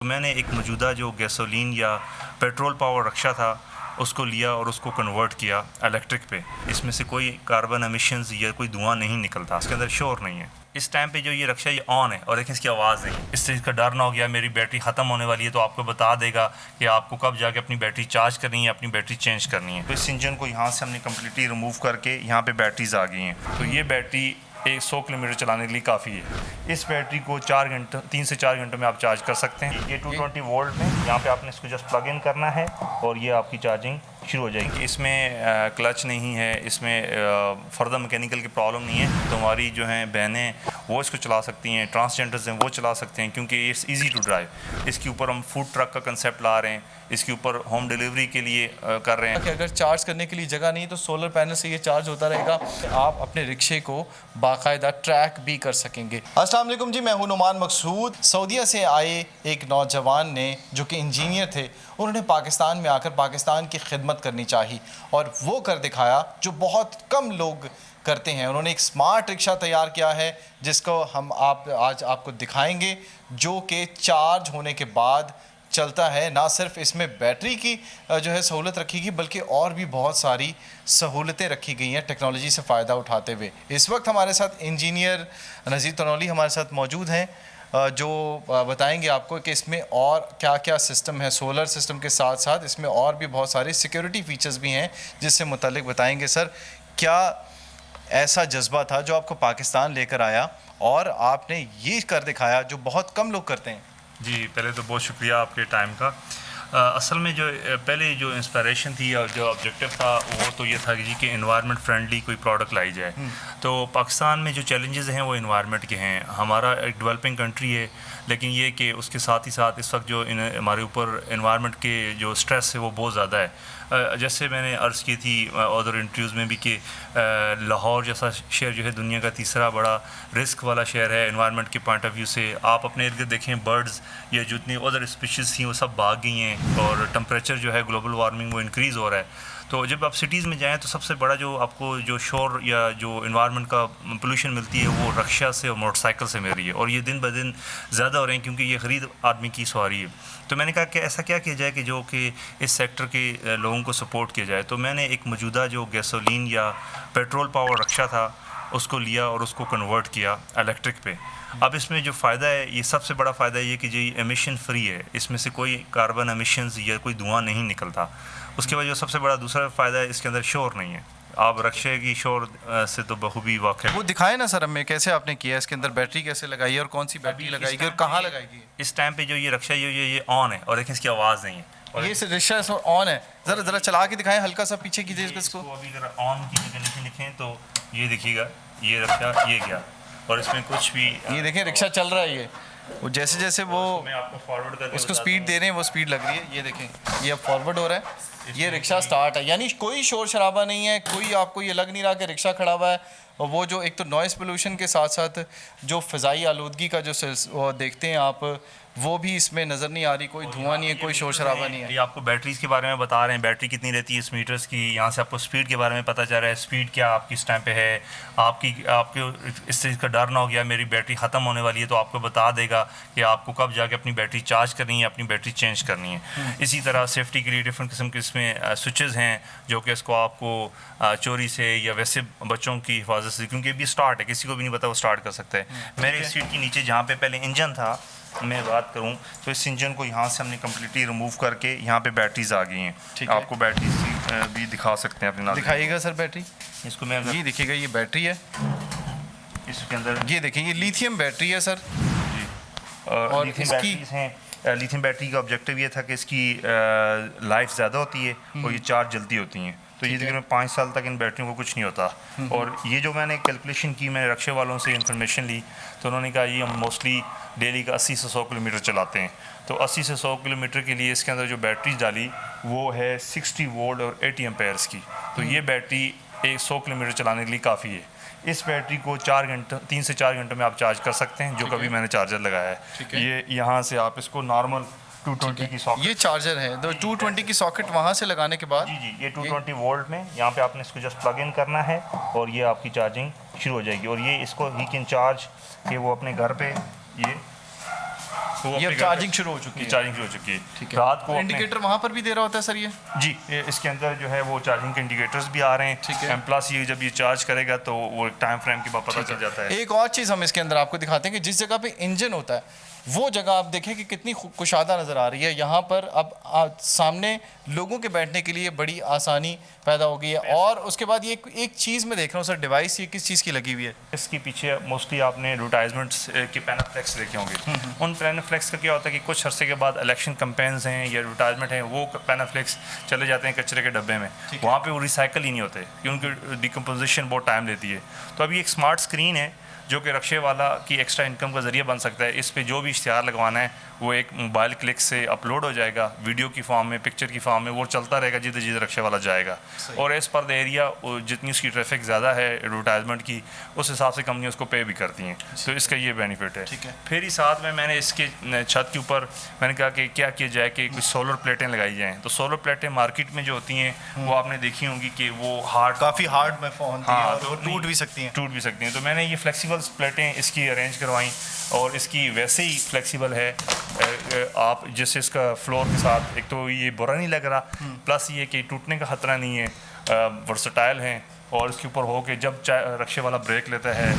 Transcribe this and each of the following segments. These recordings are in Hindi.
मैंने एक मौजूदा जो गैसोलीन या पेट्रोल पावर रक्षा था उसको लिया और उसको कन्वर्ट किया इलेक्ट्रिक पे। इसमें से कोई कार्बन एमिशंस या कोई धुआं नहीं निकलता, इसके अंदर शोर नहीं है। इस टाइम पे जो ये रक्षा ये ऑन है और लेकिन इसकी आवाज़ नहीं। इस चीज़ का डर ना हो गया मेरी बैटरी ख़त्म होने वाली है तो आपको बता देगा कि आपको कब जाके अपनी बैटरी चार्ज करनी है, अपनी बैटरी चेंज करनी है। तो इस इंजन को यहाँ से हमने कम्प्लीटली रिमूव करके यहाँ पर बैटरीज आ गई हैं। तो ये बैटरी 100 किलोमीटर चलाने के लिए काफ़ी है। इस बैटरी को 3 से 4 घंटों में आप चार्ज कर सकते हैं। ये 220 वोल्ट में यहाँ पे आपने इसको जस्ट प्लग इन करना है और ये आपकी चार्जिंग शुरू हो जाएगी। इसमें क्लच नहीं है, इसमें फर्दर मैकेनिकल की प्रॉब्लम नहीं है। तो हमारी जो हैं बहनें वो इसको चला सकती हैं, ट्रांसजेंडर्स हैं वो चला सकते हैं क्योंकि इट्स ईजी टू ड्राइव। इसके ऊपर हम फूड ट्रक का कंसेप्ट ला रहे हैं, इसके ऊपर होम डिलीवरी के लिए कर रहे हैं कि अगर चार्ज करने के लिए जगह नहीं तो सोलर पैनल से ये चार्ज होता रहेगा। आप अपने रिक्शे को बाकायदा ट्रैक भी कर सकेंगे। अस्सलाम वालेकुम जी, मैं हूं नुमान मकसूद। सऊदीया से आए एक नौजवान ने जो कि इंजीनियर थे, उन्होंने पाकिस्तान में आकर पाकिस्तान की खिदमत करनी चाहिए और वो कर दिखाया जो बहुत कम लोग करते हैं। उन्होंने एक स्मार्ट रिक्शा तैयार किया है जिसको हम आज आपको दिखाएंगे, जो कि चार्ज होने के बाद चलता है। ना सिर्फ इसमें बैटरी की जो है सहूलत रखी गई बल्कि और भी बहुत सारी सहूलतें रखी गई हैं टेक्नोलॉजी से फ़ायदा उठाते हुए। इस वक्त हमारे साथ इंजीनियर नज़ीर तनौली हमारे साथ मौजूद हैं जो बताएंगे आपको कि इसमें और क्या क्या सिस्टम है। सोलर सिस्टम के साथ साथ इसमें और भी बहुत सारे सिक्योरिटी फीचर्स भी हैं जिससे मुतल्लिक बताएंगे। सर, क्या ऐसा जज्बा था जो आपको पाकिस्तान लेकर आया और आपने ये कर दिखाया जो बहुत कम लोग करते हैं? जी, पहले तो बहुत शुक्रिया आपके टाइम का। असल में जो पहले जो इंस्पिरेशन थी और जो ऑब्जेक्टिव था वो तो ये था कि जी कि एनवायरनमेंट फ्रेंडली कोई प्रोडक्ट लाई जाए। तो पाकिस्तान में जो चैलेंजेस हैं वो एनवायरनमेंट के हैं। हमारा एक डेवलपिंग कंट्री है, लेकिन ये कि उसके साथ ही साथ इस वक्त जो हमारे ऊपर एनवायरनमेंट के जो स्ट्रेस है वो बहुत ज़्यादा है। जैसे मैंने अर्ज़ की थी अदर इंटरव्यूज़ में भी कि लाहौर जैसा शहर जो है दुनिया का तीसरा बड़ा रिस्क वाला शहर है एनवायरनमेंट के पॉइंट ऑफ व्यू से। आप अपने इर्द गिर्द देखें, बर्ड्स या जितनी अदर स्पीशीज़ थी वो सब भाग गई हैं और टेम्परेचर जो है ग्लोबल वार्मिंग वो इंक्रीज़ हो रहा है। तो जब आप सिटीज़ में जाएँ तो सबसे बड़ा जो आपको जो शोर या जो इन्वायरमेंट का पोल्यूशन मिलती है वो रक्षा से और मोटरसाइकिल से मिल रही है और ये दिन ब दिन ज़्यादा हो रहे हैं क्योंकि ये ख़रीद आदमी की सवारी है। तो मैंने कहा कि ऐसा क्या किया जाए कि जो कि इस सेक्टर के लोगों को सपोर्ट किया जाए। तो मैंने एक मौजूदा जो गैसोलीन या पेट्रोल पावर रक्षा था उसको लिया और उसको कन्वर्ट किया इलेक्ट्रिक पे। अब इसमें जो फ़ायदा है, ये सबसे बड़ा फ़ायदा ये कि जो एमिशन फ्री है, इसमें से कोई कार्बन एमिशंस या कोई धुआं नहीं निकलता। उसके बाद जो सबसे बड़ा दूसरा फ़ायदा है, इसके अंदर शोर नहीं है। आप रक्षे की शोर से तो बखूबी वाक़िफ़। वो दिखाए ना सर हमें कैसे आपने किया, इसके अंदर बैटरी कैसे लगाई है और कौन सी बैटरी लगाएगी और कहाँ लगाएगी? इस टाइम पे जो ये रक्षा ये ऑन है और लेकिन इसकी आवाज़ नहीं है। और ये रिक्शा ऑन है, ज़रा चला के दिखाएं, हल्का सा पीछे कीजिए इसको। अभी अगर ऑन की कंडीशन लिखें तो ये देखिएगा, ये रक्षा ये गया और इसमें कुछ भी ये देखें रिक्शा चल रहा है। ये वो जैसे जैसे वो मैं आपको फॉरवर्ड करके उसको स्पीड दे रहे हैं वो स्पीड लग रही है। ये देखें ये अब फॉरवर्ड हो रहा है, ये रिक्शा स्टार्ट है। यानी कोई शोर शराबा नहीं है, कोई आपको ये लग नहीं रहा कि रिक्शा खड़ा हुआ है। और वो जो एक तो नॉइज़ पोल्यूशन के साथ साथ जो फ़िज़ाई आलूदगी का जो वो देखते हैं आप, वो भी इसमें नज़र नहीं आ रही। कोई धुआं नहीं है, कोई शोर शराबा नहीं है। ये आपको बैटरीज़ के बारे में बता रहे हैं, बैटरी कितनी रहती है इस मीटर्स की। यहाँ से आपको स्पीड के बारे में पता चल रहा है, स्पीड क्या आपकी इस टाइम पे है। आपको इस चीज़ का डर ना हो गया मेरी बैटरी ख़त्म होने वाली है तो आपको बता देगा कि आपको कब जाके अपनी बैटरी चार्ज करनी है, अपनी बैटरी चेंज करनी है। इसी तरह सेफ्टी के लिए डिफरेंट किस्म के इसमें स्विचेज़ हैं जो कि इसको आपको चोरी से या वैसे बच्चों की हिफाजत से, क्योंकि अभी स्टार्ट है, किसी को भी नहीं पता वो स्टार्ट कर सकता है। मेरे सीट के नीचे जहाँ पे पहले इंजन था, मैं बात करूं तो इस इंजन को यहाँ से हमने कम्प्लीटली रिमूव करके यहाँ पे बैटरीज आ गई हैं। आपको बैटरीज भी दिखा सकते हैं अपने नाम। दिखाइएगा सर बैटरी। इसको मैं ये देखिएगा, ये बैटरी है, इसके अंदर ये देखिए ये लिथियम बैटरी है सर जी। और लिथियम बैटरीज हैं। लिथियम बैटरी का ऑब्जेक्टिव ये था कि इसकी लाइफ ज़्यादा होती है और ये चार्ज जल्दी होती हैं। तो ये तकरीबन 5 साल तक इन बैटरियों को कुछ नहीं होता। और ये जो मैंने कैलकुलेशन की, मैंने रक्षे वालों से इंफॉर्मेशन ली तो उन्होंने कहा ये हम मोस्टली डेली का 80 से 100 किलोमीटर चलाते हैं। तो 80 से 100 किलोमीटर के लिए इसके अंदर जो बैटरीज डाली वो है 60 वोल्ट और 80 एम्पेयर्स की। तो ये बैटरी 100 किलोमीटर चलाने के लिए काफ़ी है। इस बैटरी को 3 से 4 घंटों में आप चार्ज कर सकते हैं, जो कभी मैंने चार्जर लगाया है। ये यहाँ से आप इसको नॉर्मल 220 की सॉकेट, ये चार्जर है तो 220 की सॉकेट वहाँ से लगाने के बाद जी ये 220 वोल्ट में यहाँ पे आपने इसको जस्ट प्लग इन करना है और ये आपकी चार्जिंग शुरू हो जाएगी। और ये इसको ही कैन चार्ज कि वो अपने घर पे ये वो ये अपने घर चार्जिंग पे- शुरू हो चुकी है। चार्जिंग शुरू हो चुकी है। ठीक है। रात को अपने- इंडिकेटर वहाँ पर भी दे रहा होता है सर ये? जी, इसके अंदर जो है वो चार्जिंग के इंडिकेटर्स भी आ रहे हैं। ठीक है। प्लस ये जब ये चार्ज करेगा तो वो टाइम फ्रेम के बाद पता चल जाता है। एक और चीज़ हम इसके अंदर आपको दिखाते हैं कि जिस जगह पे इंजन होता है वो जगह आप देखें कि कितनी कुशादा नज़र आ रही है। यहाँ पर अब सामने लोगों के बैठने के लिए बड़ी आसानी पैदा हो गई है। और उसके बाद ये एक चीज़ मैं देख रहा हूँ सर, डिवाइस ये किस चीज़ की लगी हुई है? इसके पीछे मोस्टली आपने एडवर्टाइजमेंट्स के पैनाफ्लेक्स देखे होंगे। उन पैनाफ्लेक्स का क्या होता है कि कुछ अरसे के बाद इलेक्शन कैंपेन्स हैं या एडवर्टाइजमेंट हैं, वो पैनाफ्लेक्स चले जाते हैं कचरे के डब्बे में। वहाँ पे वो रिसाइकल ही नहीं होते क्योंकि उनकी डिकम्पोजिशन बहुत टाइम लेती है। तो अभी एक स्मार्ट स्क्रीन है जो कि रक्शे वाला की एक्स्ट्रा इनकम का ज़रिया बन सकता है। इस पे जो भी इश्तिहार लगवाना है वो एक मोबाइल क्लिक से अपलोड हो जाएगा, वीडियो की फॉर्म में, पिक्चर की फॉर्म में, वो चलता रहेगा जिधर जिधर रक्शे वाला जाएगा। और एज़ पर द एरिया जितनी उसकी ट्रैफिक ज़्यादा है एडवर्टाइजमेंट की, उस हिसाब से कंपनी उसको पे भी करती हैं। तो इसका ये बेनिफिट है। फिर ही साथ में मैंने इसके छत के ऊपर मैंने कहा कि क्या किया जाए कि कुछ सोलर प्लेटें लगाई जाएँ। तो सोलर प्लेटें मार्केट में जो होती हैं वो आपने देखी होंगी कि वो काफ़ी हार्ड में फोन तो टूट भी सकती हैं। टूट भी सकती हैं। तो मैंने ये फ्लेक्सिबल प्लेटें इसकी अरेंज करवाई और इसकी वैसे ही फ्लेक्सिबल है। आप जैसे इसका फ्लोर के साथ एक तो ये बुरा नहीं लग रहा, प्लस ये कि टूटने का ख़तरा नहीं है, वर्सटाइल हैं। और इसके ऊपर हो के जब चाय रक्शे वाला ब्रेक लेता है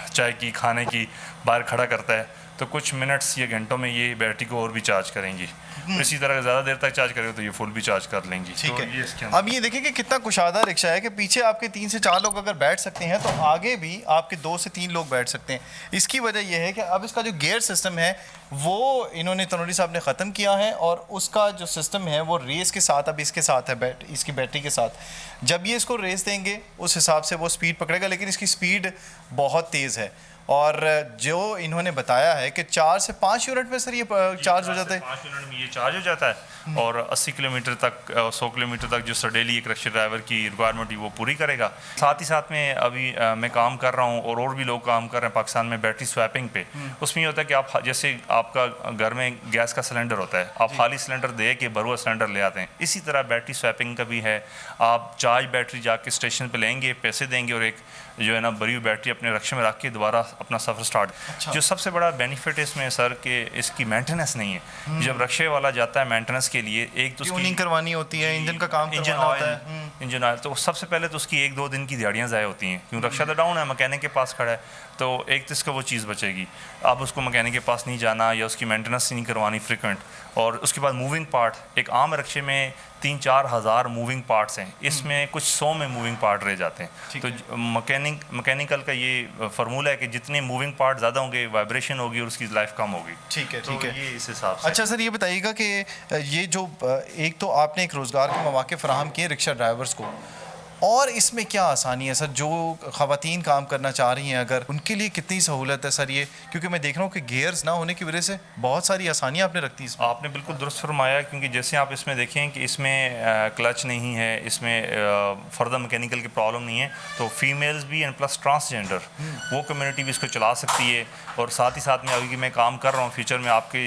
चाय की खाने की बाहर खड़ा करता है तो कुछ मिनट्स या घंटों में ये बैटरी को और भी चार्ज करेंगी। इसी तरह ज़्यादा देर तक चार्ज करेगा तो ये फुल भी चार्ज कर लेंगी। ठीक तो है। ये इसके अंदर अब ये देखिए कि कितना कुशादा रिक्शा है कि पीछे आपके 3 से 4 लोग अगर बैठ सकते हैं तो आगे भी आपके 2 से 3 लोग बैठ सकते हैं। इसकी वजह यह है कि अब इसका जो गियर सिस्टम है वो इन्होंने तनूरी साहब ने ख़त्म किया है और उसका जो सिस्टम है वो रेस के साथ अब इसके साथ है, इसकी बैटरी के साथ। जब ये इसको रेस देंगे उस हिसाब से वो स्पीड पकड़ेगा, लेकिन इसकी स्पीड बहुत तेज़ है। और जो इन्होंने बताया है कि 4 से 5 यूनिट में सर ये चार्ज हो जाता है। 5 मिनट में ये चार्ज हो जाता है और 80 किलोमीटर तक 100 किलोमीटर तक जो डेली एक रक्शा ड्राइवर की रिक्वायरमेंट है वो पूरी करेगा। साथ ही साथ में अभी मैं काम कर रहा हूँ और भी लोग काम कर रहे हैं पाकिस्तान में बैटरी स्वैपिंग पे। उसमें ये होता है कि आप जैसे आपका घर में गैस का सिलेंडर होता है, आप खाली सिलेंडर दे के भरुआ सिलेंडर ले आते हैं, इसी तरह बैटरी स्वैपिंग का भी है। आप चार्ज बैटरी जाके स्टेशन पर लेंगे, पैसे देंगे और एक जो है ना भरी हुई बैटरी अपने रक्शे में रख के दोबारा अपना सफ़र स्टार्ट। जो सबसे बड़ा बेनिफिट है इसमें सर कि इसकी मेंटेनेंस नहीं है। जब रक्शे वाला जाता है मेंटेनेंस के लिए, एक तो ट्यूनिंग करवानी होती है, इंजन का काम इंजन करवाना होता ऑयल, इंजन ऑयल, तो सबसे पहले तो उसकी 1-2 दिन की दिहाड़ियाँ ज़ाया होती हैं क्योंकि रक्शा तो डाउन है, मैकेनिक के पास खड़ा है। तो एक तो इसका वो चीज़ बचेगी, अब उसको मैकेनिक के पास नहीं जाना या उसकी मेंटेनेंस नहीं करवानी फ्रिक्वेंट। और उसके बाद मूविंग पार्ट, एक आम रक्शे में 3-4 हज़ार मूविंग पार्ट्स हैं, इसमें कुछ 100 में मूविंग पार्ट रह जाते हैं। तो मैकेनिकल का ये फार्मूला है कि जितने मूविंग पार्ट ज़्यादा होंगे वाइब्रेशन होगी और उसकी लाइफ कम होगी। ठीक है, तो ठीक है। ये इस हिसाब से। अच्छा सर ये बताइएगा कि ये जो एक तो आपने एक रोज़गार के मौके फराहम किए रिक्शा ड्राइवर्स को, और इसमें क्या आसानी है सर जो ख़वातीन काम करना चाह रही हैं अगर उनके लिए कितनी सहूलत है सर ये, क्योंकि मैं देख रहा हूँ कि गियर्स ना होने की वजह से बहुत सारी आसानियाँ आपने रखती इसमें। आपने बिल्कुल दुरुस्त फरमाया क्योंकि जैसे आप इसमें देखें कि इसमें क्लच नहीं है, इसमें फर्दर मैकेनिकल की प्रॉब्लम नहीं है, तो फीमेल्स भी एंड प्लस ट्रांसजेंडर वो कम्युनिटी भी इसको चला सकती है। और साथ ही साथ में अभी मैं काम कर रहा हूँ, फ्यूचर में आपके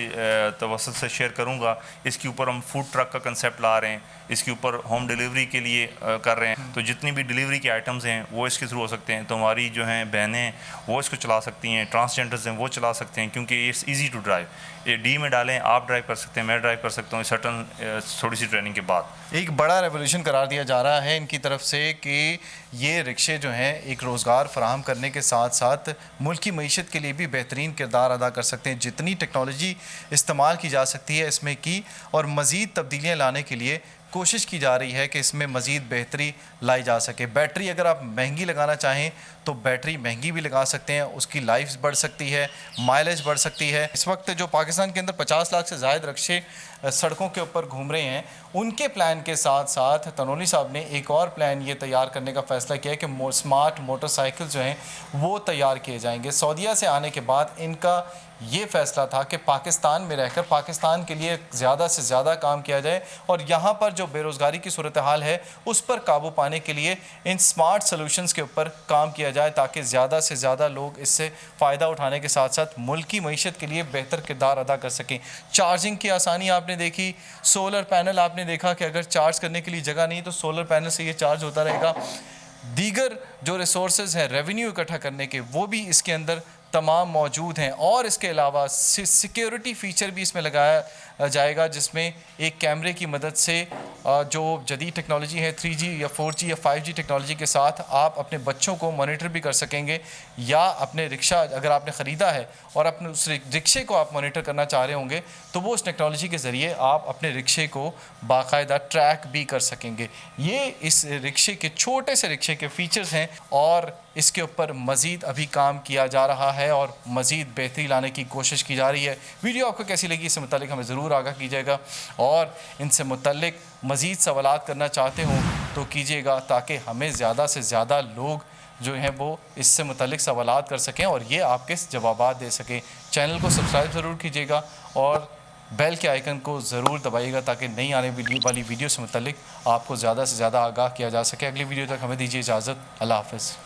तवसत से शेयर करूँगा, इसके ऊपर हम फूड ट्रक का कंसेप्ट ला रहे हैं, इसके ऊपर होम डिलीवरी के लिए कर रहे हैं। तो जितनी भी डिलीवरी के आइटम्स हैं वो इसके थ्रू हो सकते हैं। तो हमारी जो हैं बहनें वो इसको चला सकती हैं, ट्रांसजेंडर्स हैं वो चला सकते हैं क्योंकि इट्स ईजी टू ड्राइव। ये डी में डालें, आप ड्राइव कर सकते हैं, मैं ड्राइव कर सकता हूँ सर्टन थोड़ी सी ट्रेनिंग के बाद। एक बड़ा रेवोल्यूशन करार दिया जा रहा है इनकी तरफ से कि ये रिक्शे जो हैं एक रोज़गार फराहम करने के साथ साथ मुल्क की मईशत के लिए भी बेहतरीन किरदार अदा कर सकते हैं। जितनी टेक्नोलॉजी इस्तेमाल की जा सकती है इसमें की और मज़ीद तब्दीलियाँ लाने के लिए कोशिश की जा रही है कि इसमें मज़ीद बेहतरी लाई जा सके। बैटरी अगर आप महंगी लगाना चाहें तो बैटरी महंगी भी लगा सकते हैं, उसकी लाइफ बढ़ सकती है, माइलेज बढ़ सकती है। इस वक्त जो पाकिस्तान के अंदर 50 लाख से ज़ायद रक्शे सड़कों के ऊपर घूम रहे हैं, उनके प्लान के साथ साथ तनोली साहब ने एक और प्लान ये तैयार करने का फ़ैसला किया है कि स्मार्ट मोटरसाइकिल जो हैं वो तैयार किए जाएंगे। सऊदीया से आने के बाद इनका ये फ़ैसला था कि पाकिस्तान में रहकर पाकिस्तान के लिए ज़्यादा से ज़्यादा काम किया जाए और यहाँ पर जो बेरोज़गारी की सूरत हाल है उस पर काबू पाने के लिए इन स्मार्ट सॉल्यूशंस के ऊपर काम किया जाए ताकि ज़्यादा से ज़्यादा लोग इससे फ़ायदा उठाने के साथ साथ मुल्क की मईशत के लिए बेहतर किरदार अदा कर सकें। चार्जिंग की आसानी आपने देखी, सोलर पैनल आपने देखा कि अगर चार्ज करने के लिए जगह नहीं तो सोलर पैनल से ये चार्ज होता रहेगा। दीगर जो रिसोर्सेज हैं रेवेन्यू इकट्ठा करने के वो भी इसके अंदर तमाम मौजूद हैं। और इसके अलावा सिक्योरिटी फ़ीचर भी इसमें लगाया जाएगा, जिसमें एक कैमरे की मदद से जो जदीद टेक्नोलॉजी है 3G या 4G या 5G टेक्नोलॉजी के साथ आप अपने बच्चों को मॉनिटर भी कर सकेंगे, या अपने रिक्शा अगर आपने ख़रीदा है और अपने उस रिक्शे को आप मॉनिटर करना चाह रहे होंगे तो वो उस टेक्नोलॉजी के ज़रिए आप अपने रिक्शे को बाकायदा ट्रैक भी कर सकेंगे। ये इस रिक्शे के छोटे से रिक्शे के फ़ीचर्स हैं और इसके ऊपर मज़ीद अभी काम किया जा रहा है और मज़ीद बेहतरी लाने की कोशिश की जा रही है। वीडियो आपको कैसी लगी इससे मुतालिक हमें ज़रूर आगाह कीजिएगा, और इनसे मुतालिक मज़ीद सवालात करना चाहते हो तो कीजिएगा, ताकि हमें ज़्यादा से ज़्यादा लोग जो हैं वो इससे मुतालिक सवालात कर सकें और ये आपके जवाबात दे सकें। चैनल को सब्सक्राइब ज़रूर कीजिएगा और बेल के आइकन को ज़रूर दबाइएगा, ताकि नई आने वाली वीडियो से मुतालिक आपको ज़्यादा से ज़्यादा आगाह किया जा सके। अगली वीडियो तक हमें दीजिए इजाज़त। अल्लाह हाफ़िज़।